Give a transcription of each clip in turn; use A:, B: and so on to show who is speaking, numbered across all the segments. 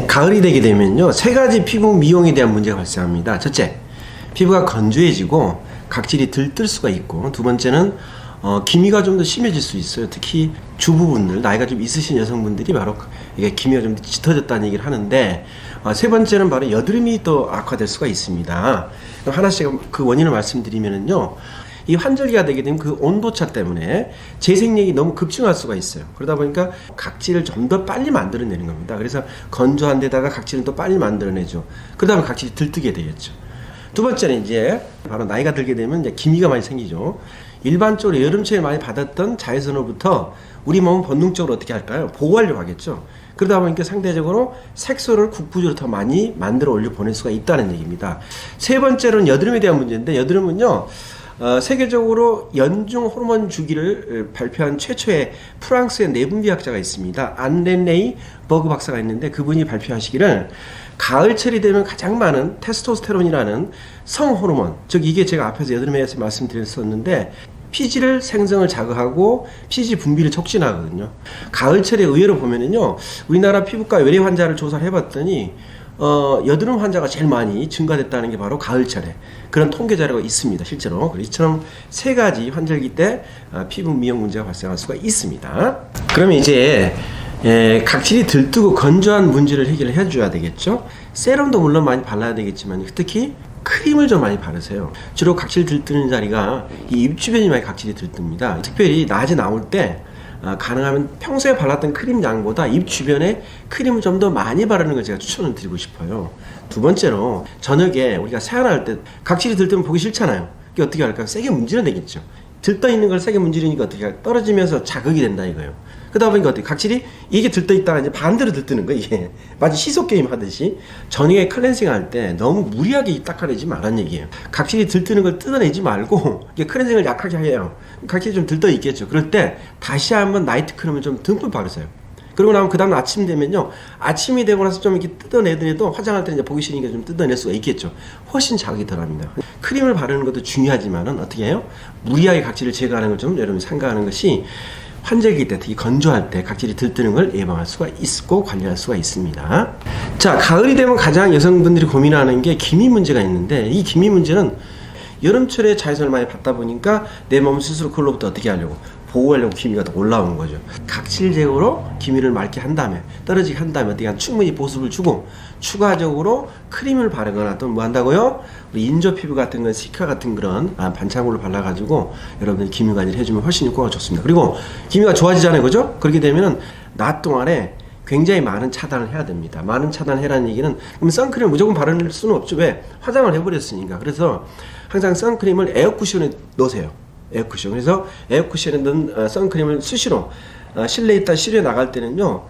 A: 가을이 되게 되면요, 세 가지 피부 미용에 대한 문제가 발생합니다. 첫째, 피부가 건조해지고 각질이 들뜰 수가 있고, 두 번째는 기미가 좀 더 심해질 수 있어요. 특히 주부분들, 나이가 좀 있으신 여성분들이 바로 이게 기미가 좀 짙어졌다는 얘기를 하는데, 세 번째는 바로 여드름이 또 악화될 수가 있습니다. 하나씩 그 원인을 말씀드리면은요, 이 환절기가 되게 되면 그 온도차 때문에 재생력이 너무 급증할 수가 있어요. 그러다 보니까 각질을 좀 더 빨리 만들어내는 겁니다. 그래서 건조한 데다가 각질을 또 빨리 만들어내죠. 그러다 보면 각질이 들뜨게 되겠죠. 두 번째는 이제 바로 나이가 들게 되면 이제 기미가 많이 생기죠. 일반적으로 여름철에 많이 받았던 자외선으로부터 우리 몸은 본능적으로 어떻게 할까요? 보호하려고 하겠죠. 그러다 보니까 상대적으로 색소를 국부적으로 더 많이 만들어 올려 보낼 수가 있다는 얘기입니다. 세 번째로는 여드름에 대한 문제인데, 여드름은요, 세계적으로 연중 호르몬 주기를 발표한 최초의 프랑스의 내분비학자가 있습니다. 안렌레이 버그 박사가 있는데, 그분이 발표하시기를 가을철이 되면 가장 많은 테스토스테론이라는 성호르몬, 즉 이게 제가 앞에서 여드름에서 말씀드렸었는데 피지를 생성을 자극하고 피지 분비를 촉진하거든요. 가을철에 의외로 보면은요, 우리나라 피부과 외래 환자를 조사를 해봤더니 여드름 환자가 제일 많이 증가됐다는 게 바로 가을철에 그런 통계 자료가 있습니다. 실제로. 이처럼 세 가지 환절기 때 피부 미용 문제가 발생할 수가 있습니다. 그러면 이제 각질이 들뜨고 건조한 문제를 해결을 해줘야 되겠죠. 세럼도 물론 많이 발라야 되겠지만 특히 크림을 좀 많이 바르세요. 주로 각질 들뜨는 자리가 이 입 주변이 많이 각질이 들뜹니다. 특별히 낮에 나올 때 가능하면 평소에 발랐던 크림 양보다 입 주변에 크림을 좀 더 많이 바르는 걸 제가 추천을 드리고 싶어요. 두 번째로 저녁에 우리가 세안할 때 각질이 들뜨면 보기 싫잖아요. 이게 어떻게 할까요? 세게 문지르면 되겠죠. 들떠 있는 걸 세게 문지르니까 어떻게 할까요? 떨어지면서 자극이 된다 이거예요. 그러다 보니까 어떻게 각질이 이게 들떠 있다가 이제 반대로 들뜨는 거예요. 이게 마치 시소 게임 하듯이 저녁에 클렌징 할 때 너무 무리하게 닦아내지 말란 얘기예요. 각질이 들뜨는 걸 뜯어내지 말고 이게 클렌징을 약하게 해요. 각질이 좀 들떠 있겠죠. 그럴 때 다시 한번 나이트 크림을 좀 듬뿍 바르세요. 그러고 나면 그 다음 아침 되면요, 아침이 되고 나서 좀 이렇게 뜯어내더라도 화장할 때 이제 보기 싫으니까 좀 뜯어낼 수가 있겠죠. 훨씬 자극이 덜합니다. 크림을 바르는 것도 중요하지만은 어떻게 해요? 무리하게 각질을 제거하는 걸 좀 여러분이 삼가하는 것이 환절기 때, 특히 건조할 때 각질이 들뜨는 걸 예방할 수가 있고 관리할 수가 있습니다. 자, 가을이 되면 가장 여성분들이 고민하는 게 기미 문제가 있는데, 이 기미 문제는 여름철에 자외선을 많이 받다 보니까 내 몸 스스로 그걸로부터 어떻게 하려고 보호하려고 기미가 더 올라오는 거죠. 각질 제거로 기미를 맑게 한 다음에, 떨어지게 한 다음에 어떻게 충분히 보습을 주고 추가적으로 크림을 바르거나 또 뭐 한다고요? 우리 인조 피부 같은 건 시카 같은 그런 반창고를 발라가지고 여러분들 기미 관리를 해주면 훨씬 효과가 좋습니다. 그리고 기미가 좋아지잖아요, 그죠? 그렇게 되면은 낮 동안에 굉장히 많은 차단을 해야 됩니다. 많은 차단을 해라는 얘기는, 그럼 선크림을 무조건 바를 수는 없죠. 왜? 화장을 해버렸으니까. 그래서 항상 선크림을 에어쿠션에 넣으세요. 에어쿠션. 그래서 에어쿠션에 넣은 선크림을 수시로 실내에 있다 실외에 나갈 때는요,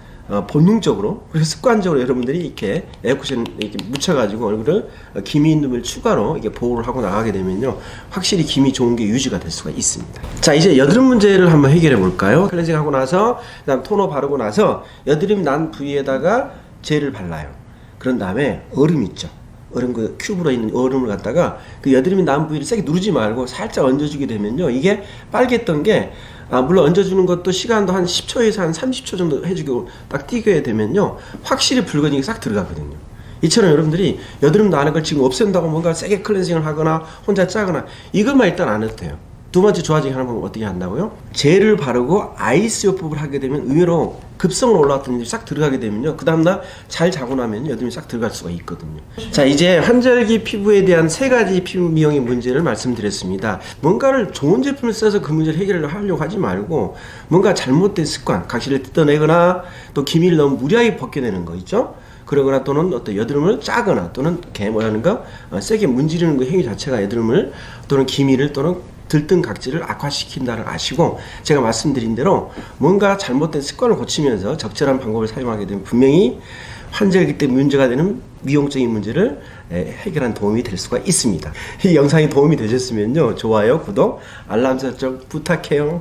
A: 본능적으로, 그리고 습관적으로 여러분들이 이렇게 에어쿠션 이렇게 묻혀가지고 얼굴을 기미 있는 물 추가로 이게 보호를 하고 나가게 되면요, 확실히 기미 좋은 게 유지가 될 수가 있습니다. 자, 이제 여드름 문제를 한번 해결해 볼까요? 클렌징 하고 나서, 그다음 토너 바르고 나서 여드름 난 부위에다가 젤을 발라요. 그런 다음에 얼음 있죠. 얼음, 그 큐브로 있는 얼음을 갖다가 그 여드름이 난 부위를 세게 누르지 말고 살짝 얹어주게 되면요, 이게 빨갰던 게 물론 얹어주는 것도 시간도 한 10초에서 한 30초 정도 해주고 딱 띄게 되면요, 확실히 붉은이가 싹 들어가거든요. 이처럼 여러분들이 여드름 나는 걸 지금 없앤다고 뭔가 세게 클렌징을 하거나 혼자 짜거나 이것만 일단 안 해도 돼요. 두 번째 좋아지게 하는 방법 어떻게 한다고요? 젤을 바르고 아이스 요법을 하게 되면 의외로 급성으로 올라왔던 일이 싹 들어가게 되면요, 그 다음날 잘 자고 나면 여드름이 싹 들어갈 수가 있거든요. 자, 이제 환절기 피부에 대한 세 가지 피부 미용의 문제를 말씀드렸습니다. 뭔가를 좋은 제품을 써서 그 문제를 해결하려고 하지 말고 뭔가 잘못된 습관, 각질을 뜯어내거나 또 기미를 너무 무리하게 벗겨내는 거 있죠? 그러거나 또는 어떤 여드름을 짜거나 또는 이렇게 뭐라는 거 세게 문지르는 그 행위 자체가 여드름을 또는 기미를 또는 들뜬 각질을 악화시킨다는 아시고, 제가 말씀드린 대로 뭔가 잘못된 습관을 고치면서 적절한 방법을 사용하게 되면 분명히 환절기 때 문제가 되는 미용적인 문제를 해결한 도움이 될 수가 있습니다. 이 영상이 도움이 되셨으면요, 좋아요, 구독, 알람 설정 부탁해요.